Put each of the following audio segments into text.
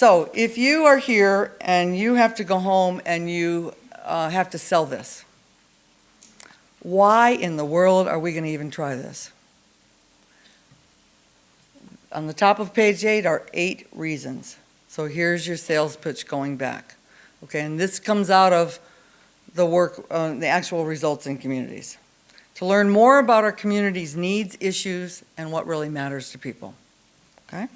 So if you are here and you have to go home and you have to sell this, why in the world are we going to even try this? On the top of page 8 are 8 reasons. So here's your sales pitch going back. Okay, and this comes out of the work, the actual results in communities. To learn more about our community's needs, issues, and what really matters to people. Okay?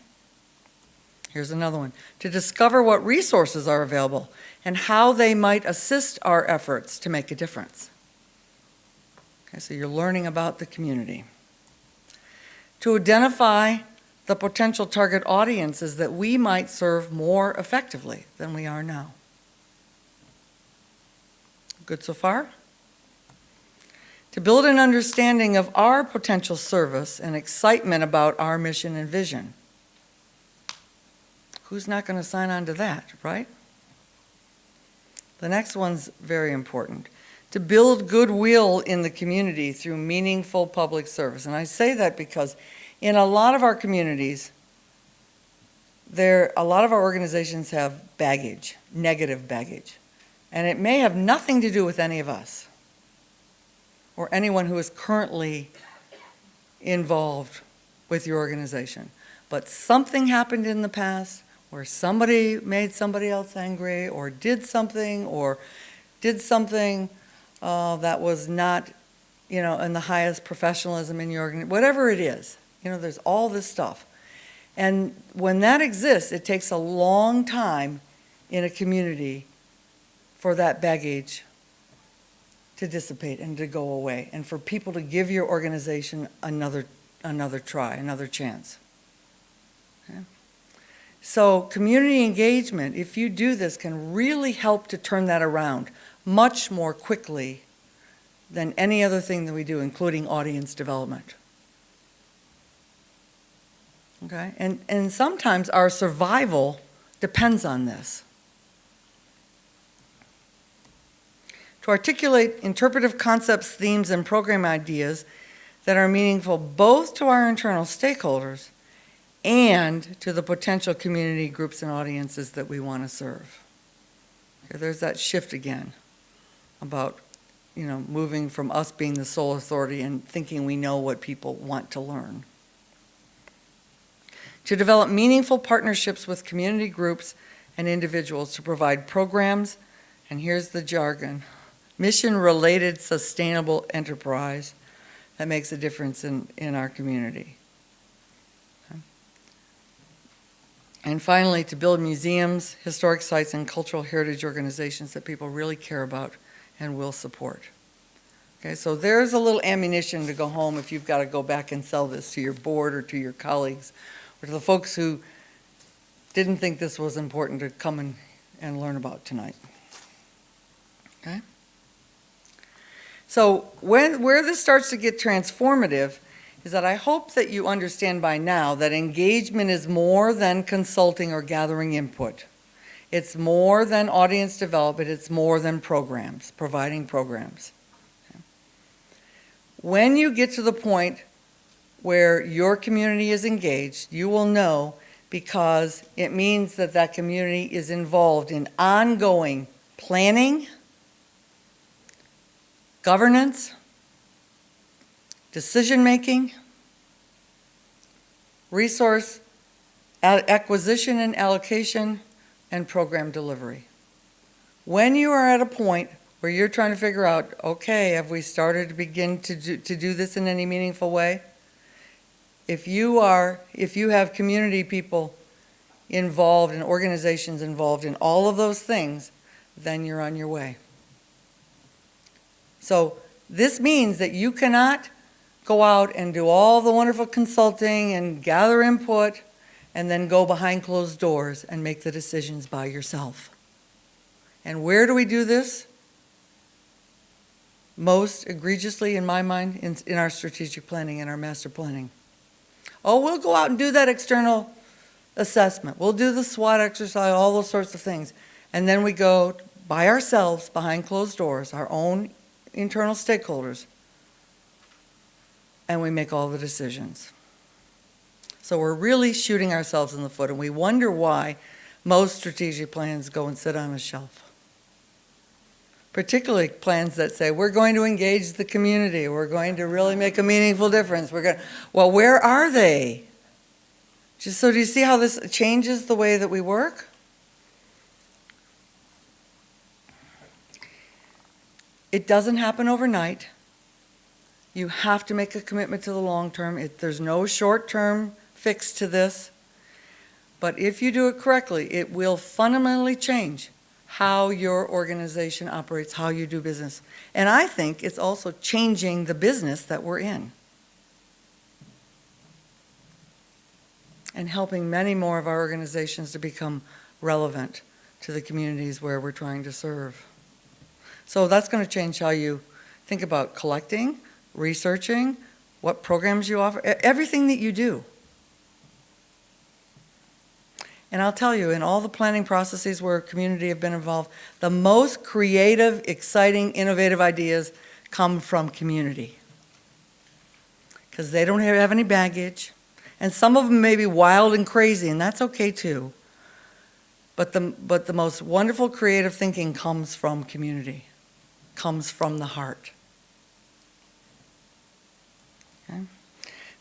Here's another one. To discover what resources are available and how they might assist our efforts to make a difference. Okay, so you're learning about the community. To identify the potential target audiences that we might serve more effectively than we are now. Good so far? To build an understanding of our potential service and excitement about our mission and vision. Who's not going to sign on to that, right? The next one's very important. To build goodwill in the community through meaningful public service. And I say that because in a lot of our communities, a lot of our organizations have baggage, negative baggage. And it may have nothing to do with any of us or anyone who is currently involved with your organization. But something happened in the past where somebody made somebody else angry or did something that was not, in the highest professionalism in your organization, whatever it is. There's all this stuff. And when that exists, it takes a long time in a community for that baggage to dissipate and to go away, and for people to give your organization another try, another chance. Okay? So community engagement, if you do this, can really help to turn that around much more quickly than any other thing that we do, including audience development. Okay? And sometimes our survival depends on this. To articulate interpretive concepts, themes, and program ideas that are meaningful both to our internal stakeholders and to the potential community groups and audiences that we want to serve. Okay, there's that shift again about, moving from us being the sole authority and thinking we know what people want to learn. To develop meaningful partnerships with community groups and individuals to provide programs, and here's the jargon, mission-related sustainable enterprise that makes a difference in our community. Okay. And finally, to build museums, historic sites, and cultural heritage organizations that people really care about and will support. Okay, so there's a little ammunition to go home if you've got to go back and sell this to your board or to your colleagues or to the folks who didn't think this was important to come and learn about tonight. Okay? So where this starts to get transformative is that I hope that you understand by now that engagement is more than consulting or gathering input. It's more than audience development. It's more than programs, providing programs. Okay. When you get to the point where your community is engaged, you will know, because it means that that community is involved in ongoing planning, governance, decision-making, resource acquisition and allocation, and program delivery. When you are at a point where you're trying to figure out, okay, have we started to begin to do this in any meaningful way? If you have community people involved and organizations involved in all of those things, then you're on your way. So this means that you cannot go out and do all the wonderful consulting and gather input and then go behind closed doors and make the decisions by yourself. And where do we do this? Most egregiously, in my mind, in our strategic planning and our master planning. Oh, we'll go out and do that external assessment. We'll do the SWOT exercise, all those sorts of things. And then we go by ourselves behind closed doors, our own internal stakeholders, and we make all the decisions. So we're really shooting ourselves in the foot, and we wonder why Most strategic plans go and sit on a shelf. Particularly plans that say, we're going to engage the community, we're going to really make a meaningful difference. Well, where are they? Just so do you see how this changes the way that we work? It doesn't happen overnight. You have to make a commitment to the long term. There's no short-term fix to this. But if you do it correctly, it will fundamentally change how your organization operates, how you do business. And I think it's also changing the business that we're in. And helping many more of our organizations to become relevant to the communities where we're trying to serve. So that's going to change how you think about collecting, researching, what programs you offer, everything that you do. And I'll tell you, in all the planning processes where community have been involved, the most creative, exciting, innovative ideas come from community. Because they don't have any baggage. And some of them may be wild and crazy, and that's okay too. But the most wonderful creative thinking comes from community, comes from the heart. Okay?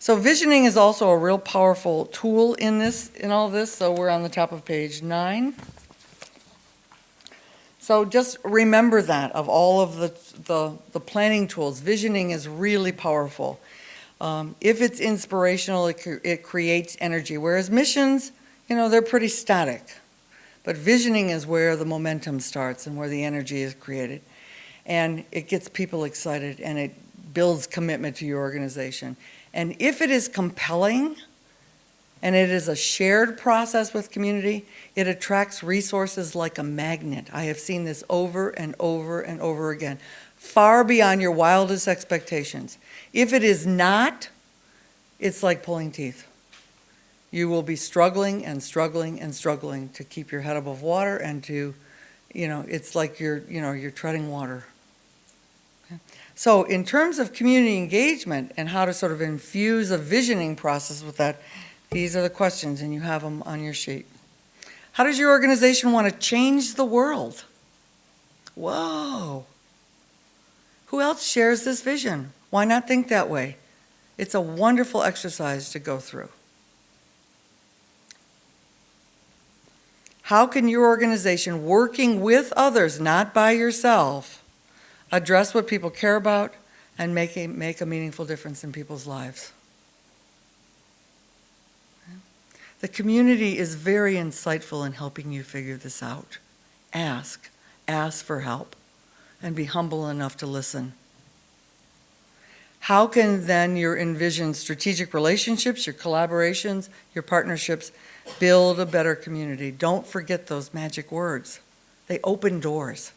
So visioning is also a real powerful tool in all this. So we're on the top of page 9. So just remember that of all of the planning tools, visioning is really powerful. If it's inspirational, it creates energy. Whereas missions, they're pretty static. But visioning is where the momentum starts and where the energy is created. And it gets people excited and it builds commitment to your organization. And if it is compelling and it is a shared process with community, it attracts resources like a magnet. I have seen this over and over and over again, far beyond your wildest expectations. If it is not, it's like pulling teeth. You will be struggling and struggling and struggling to keep your head above water and to, it's like you're treading water. Okay? So in terms of community engagement and how to sort of infuse a visioning process with that, these are the questions, and you have them on your sheet. How does your organization want to change the world? Whoa. Who else shares this vision? Why not think that way? It's a wonderful exercise to go through. How can your organization, working with others, not by yourself, address what people care about and make a meaningful difference in people's lives? The community is very insightful in helping you figure this out. Ask for help, and be humble enough to listen. How can then your envisioned strategic relationships, your collaborations, your partnerships build a better community? Don't forget those magic words. They open doors.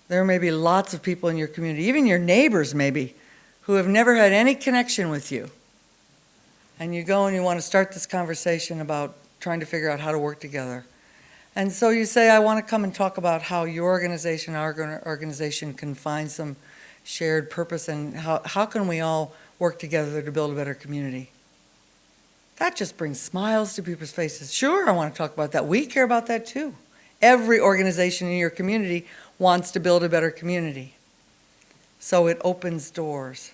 There may be lots of people in your community, even your neighbors maybe, who have never had any connection with you. And you go and you want to start this conversation about trying to figure out how to work together. And so you say, I want to come and talk about how your organization, our organization can find some shared purpose and how can we all work together to build a better community. That just brings smiles to people's faces. Sure, I want to talk about that. We care about that too. Every organization in your community wants to build a better community. So it opens doors.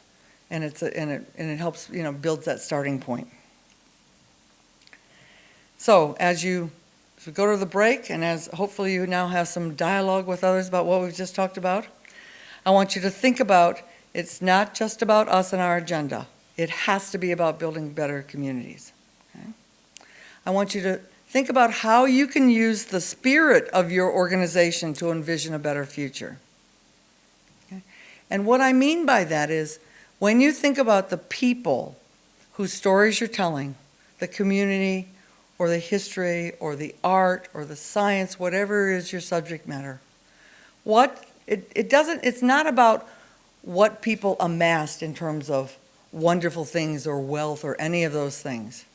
And it helps, builds that starting point. So as we go to the break, and as hopefully you now have some dialogue with others about what we've just talked about, I want you to think about, it's not just about us and our agenda. It has to be about building better communities. Okay? I want you to think about how you can use the spirit of your organization to envision a better future. Okay? And what I mean by that is, when you think about the people whose stories you're telling, the community or the history or the art or the science, whatever is your subject matter, it's not about what people amassed in terms of wonderful things or wealth or any of those things.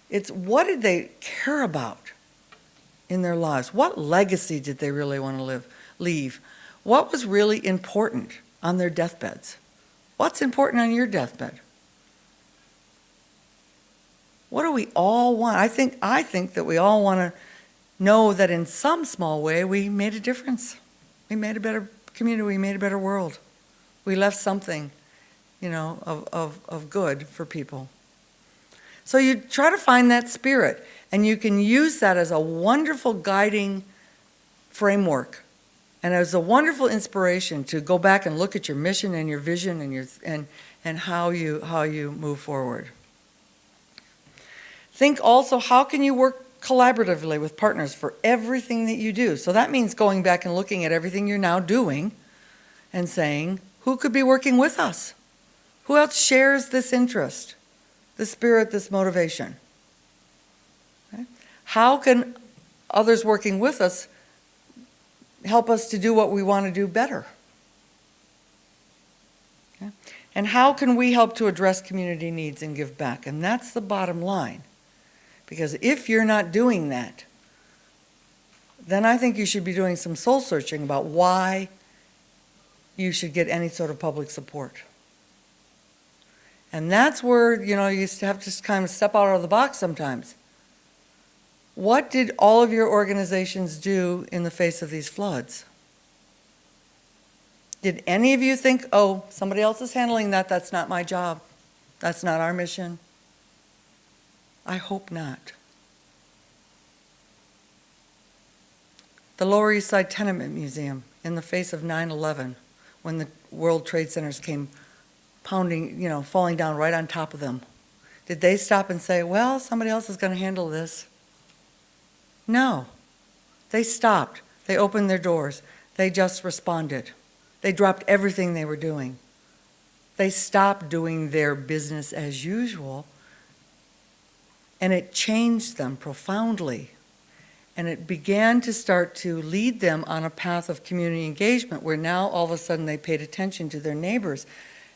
It's what did they care about in their lives? What legacy did they really want to leave? What was really important on their deathbeds? What's important on your deathbed? What do we all want? I think that we all want to know that in some small way we made a difference. We made a better community, we made a better world. We left something, of good for people. So you try to find that spirit, and you can use that as a wonderful guiding framework and as a wonderful inspiration to go back and look at your mission and your vision and how you move forward. Think also, how can you work collaboratively with partners for everything that you do? So that means going back and looking at everything you're now doing and saying, who could be working with us? Who else shares this interest, this spirit, this motivation? Okay? How can others working with us help us to do what we want to do better? Okay? And how can we help to address community needs and give back? And that's the bottom line. Because if you're not doing that, then I think you should be doing some soul searching about why you should get any sort of public support. And that's where, you have to kind of step out of the box sometimes. What did all of your organizations do in the face of these floods? Did any of you think, oh, somebody else is handling that, that's not my job, that's not our mission? I hope not. The Lower East Side Tenement Museum, in the face of 9/11, when the World Trade Centers came pounding, falling down right on top of them. Did they stop and say, well, somebody else is going to handle this? No. They stopped. They opened their doors. They just responded. They dropped everything they were doing. They stopped doing their business as usual, and it changed them profoundly. And it began to start to lead them on a path of community engagement where now all of a sudden they paid attention to their neighbors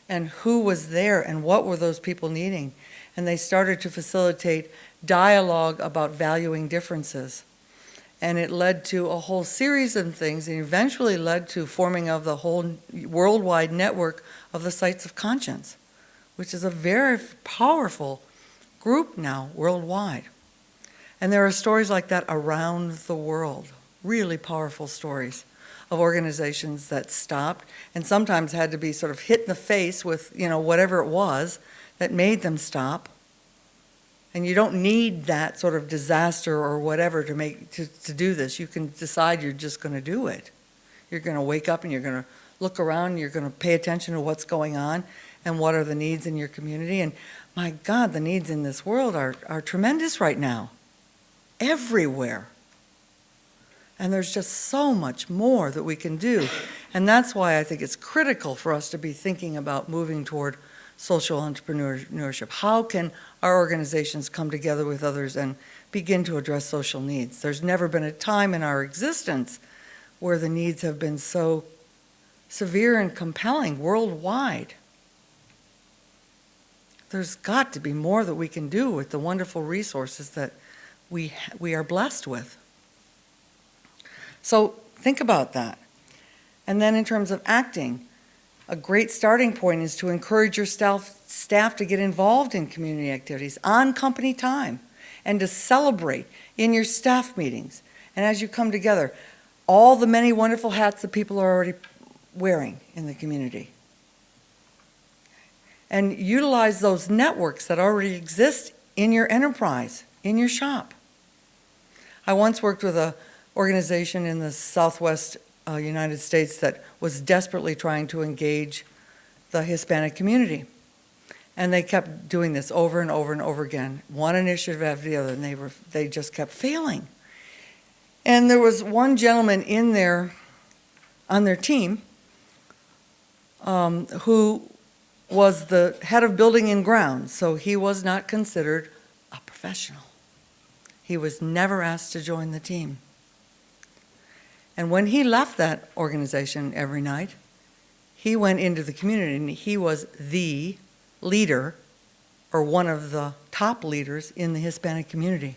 and who was there and what were those people needing. And they started to facilitate dialogue about valuing differences. And it led to a whole series of things, and eventually led to forming of the whole worldwide network of the Sites of Conscience, which is a very powerful group now worldwide. And there are stories like that around the world, really powerful stories of organizations that stopped and sometimes had to be sort of hit in the face with, whatever it was that made them stop. And you don't need that sort of disaster or whatever to do this. You can decide you're just going to do it. You're going to wake up and you're going to look around and you're going to pay attention to what's going on and what are the needs in your community. And my God, the needs in this world are tremendous right now. Everywhere. And there's just so much more that we can do. And that's why I think it's critical for us to be thinking about moving toward social entrepreneurship. How can our organizations come together with others and begin to address social needs? There's never been a time in our existence where the needs have been so severe and compelling worldwide. There's got to be more that we can do with the wonderful resources that we are blessed with. So think about that. And then in terms of acting, a great starting point is to encourage your staff to get involved in community activities on company time and to celebrate in your staff meetings. And as you come together, all the many wonderful hats that people are already wearing in the community. And utilize those networks that already exist in your enterprise, in your shop. I once worked with an organization in the Southwest United States that was desperately trying to engage the Hispanic community. And they kept doing this over and over and over again, one initiative after the other, and they just kept failing. And there was one gentleman in there on their team who was the head of building and grounds, so he was not considered a professional. He was never asked to join the team. And when he left that organization every night, he went into the community and he was the leader or one of the top leaders in the Hispanic community.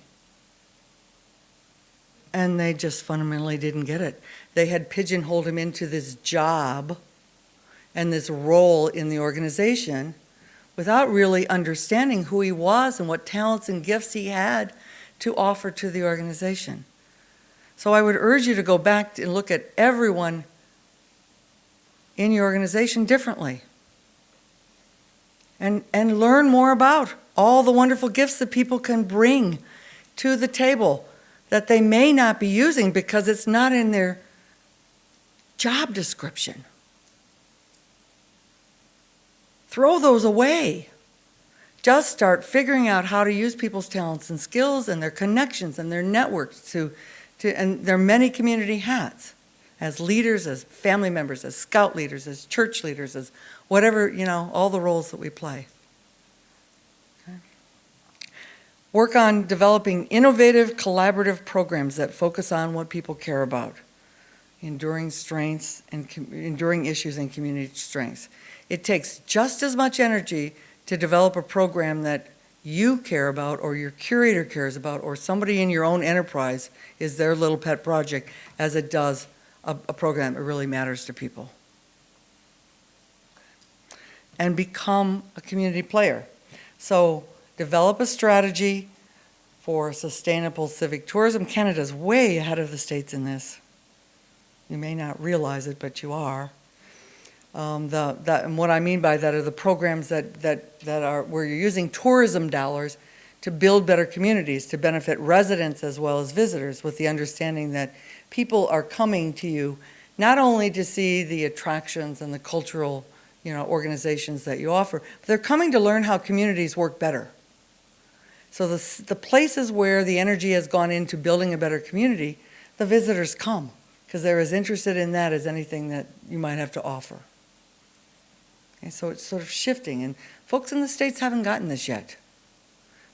And they just fundamentally didn't get it. They had pigeonholed him into this job and this role in the organization without really understanding who he was and what talents and gifts he had to offer to the organization. So I would urge you to go back and look at everyone in your organization differently. And learn more about all the wonderful gifts that people can bring to the table that they may not be using because it's not in their job description. Throw those away. Just start figuring out how to use people's talents and skills and their connections and their networks and their many community hats as leaders, as family members, as scout leaders, as church leaders, as whatever, all the roles that we play. Okay. Work on developing innovative, collaborative programs that focus on what people care about, enduring strengths and enduring issues and community strengths. It takes just as much energy to develop a program that you care about or your curator cares about or somebody in your own enterprise is their little pet project as it does a program that really matters to people. And become a community player. So develop a strategy for sustainable civic tourism. Canada's way ahead of the States in this. You may not realize it, but you are. And what I mean by that are the programs that are where you're using tourism dollars to build better communities, to benefit residents as well as visitors, with the understanding that people are coming to you not only to see the attractions and the cultural organizations that you offer, but they're coming to learn how communities work better. So the places where the energy has gone into building a better community, the visitors come because they're as interested in that as anything that you might have to offer. Okay, so it's sort of shifting, and folks in the States haven't gotten this yet.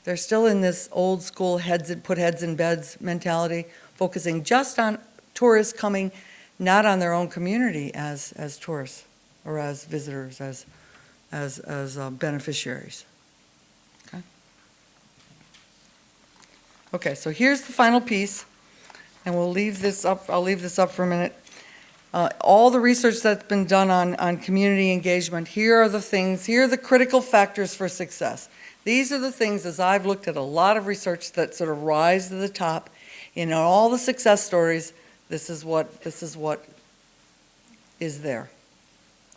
They're still in this old school put heads in beds mentality, focusing just on tourists coming, not on their own community as tourists or as visitors, as beneficiaries. Okay, so here's the final piece, and we'll leave this up. I'll leave this up for a minute. All the research that's been done on community engagement, here are the critical factors for success. These are the things, as I've looked at a lot of research, that sort of rise to the top. In all the success stories, this is what is there.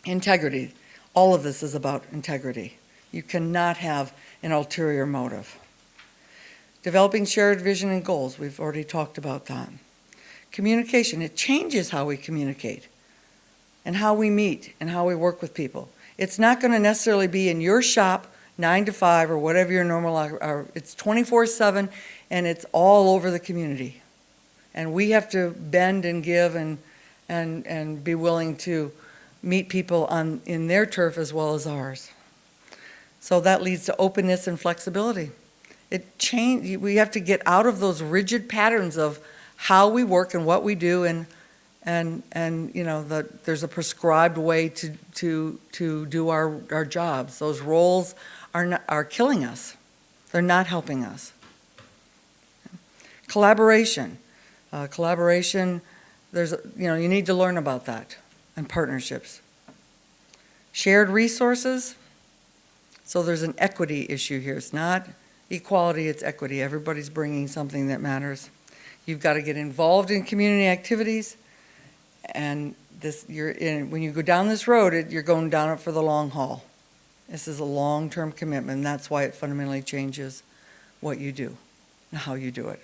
Integrity. All of this is about integrity. You cannot have an ulterior motive. Developing shared vision and goals. We've already talked about that. Communication. It changes how we communicate and how we meet and how we work with people. It's not going to necessarily be in your shop 9 to 5 or whatever your normal hour. It's 24/7 and it's all over the community. And we have to bend and give and be willing to meet people in their turf as well as ours. So that leads to openness and flexibility. We have to get out of those rigid patterns of how we work and what we do, and there's a prescribed way to do our jobs. Those roles are killing us. They're not helping us. Collaboration. You need to learn about that, and partnerships. Shared resources. So there's an equity issue here. It's not equality, it's equity. Everybody's bringing something that matters. You've got to get involved in community activities, and when you go down this road, you're going down it for the long haul. This is a long-term commitment, and that's why it fundamentally changes what you do and how you do it.